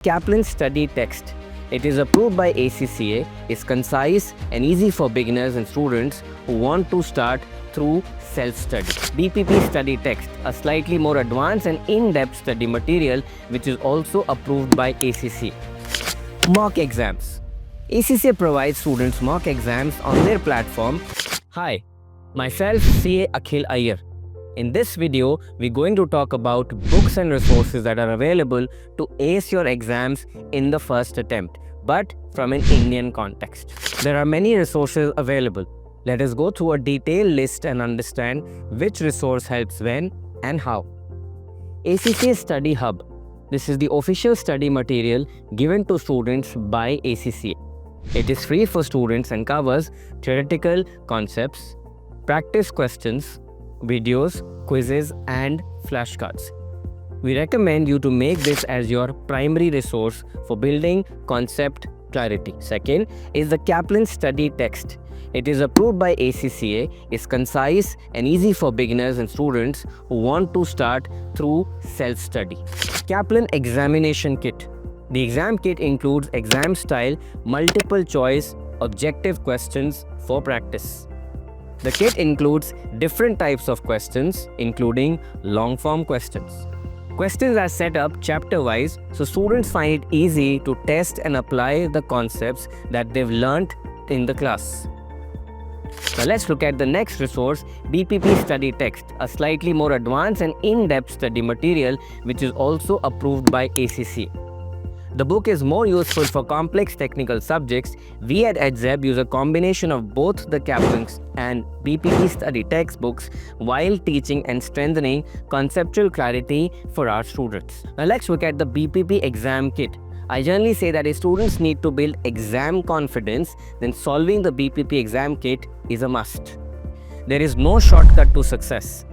Kaplan study text. It is approved by ACCA, is concise and easy for beginners and students who want to start through self-study. BPP study text, a slightly more advanced and in-depth study material which is also approved by ACCA. Mock exams. ACCA provides students mock exams on their platform. Hi, myself CA Akhil Iyer. In this video, we're going to talk about books and resources that are available to ace your exams in the first attempt, but from an Indian context. There are many resources available. Let us go through a detailed list and understand which resource helps when and how. ACCA Study Hub. This is the official study material given to students by ACCA. It is free for students and covers theoretical concepts, practice questions, videos, quizzes, and flashcards. We recommend you to make this as your primary resource for building concept clarity. Second is the Kaplan study text. It is approved by ACCA, is concise and easy for beginners and students who want to start through self-study. Kaplan examination kit. The exam kit includes exam-style, multiple-choice, objective questions for practice. The kit includes different types of questions, including long-form questions. Questions are set up chapter-wise, so students find it easy to test and apply the concepts that they've learned in the class. Now let's look at the next resource, BPP Study Text, a slightly more advanced and in-depth study material which is also approved by ACCA. The book is more useful for complex technical subjects. We at edZeb use a combination of both the Kaplan and BPP study textbooks while teaching and strengthening conceptual clarity for our students. Now let's look at the BPP exam kit. I generally say that if students need to build exam confidence, then solving the BPP exam kit is a must. There is no shortcut to success.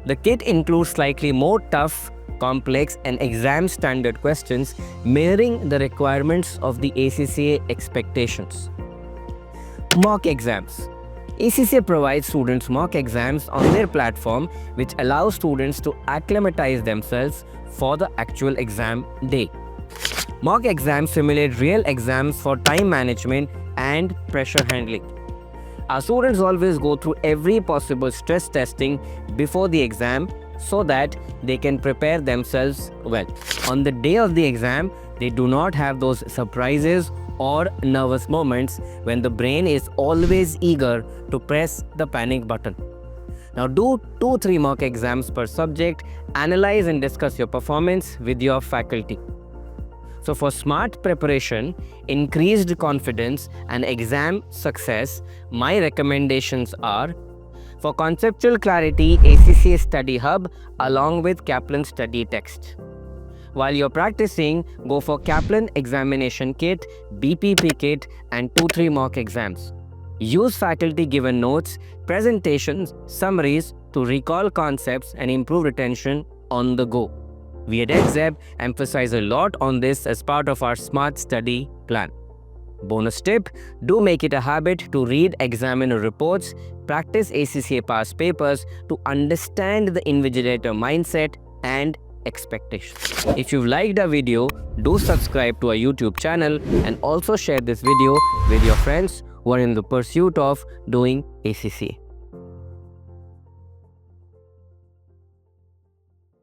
The kit includes slightly more tough, complex and exam standard questions mirroring the requirements of the ACCA expectations. Mock exams. ACCA provides students mock exams on their platform which allows students to acclimatize themselves for the actual exam day. Mock exams simulate real exams for time management and pressure handling. Our students always go through every possible stress testing before the exam so that they can prepare themselves well. On the day of the exam, they do not have those surprises or nervous moments when the brain is always eager to press the panic button. Now do 2-3 mock exams per subject, analyze and discuss your performance with your faculty. So for smart preparation, increased confidence and exam success, my recommendations are: for conceptual clarity, ACCA Study Hub along with Kaplan Study Text. While you're practicing, go for Kaplan Examination Kit, BPP Kit and 2-3 mock exams. Use faculty-given notes, presentations, summaries to recall concepts and improve retention on the go. We at edZeb emphasize a lot on this as part of our smart study plan. Bonus tip, do make it a habit to read examiner reports, practice ACCA past papers to understand the invigilator mindset and expectations. If you've liked our video, do subscribe to our YouTube channel and also share this video with your friends who are in the pursuit of doing ACCA.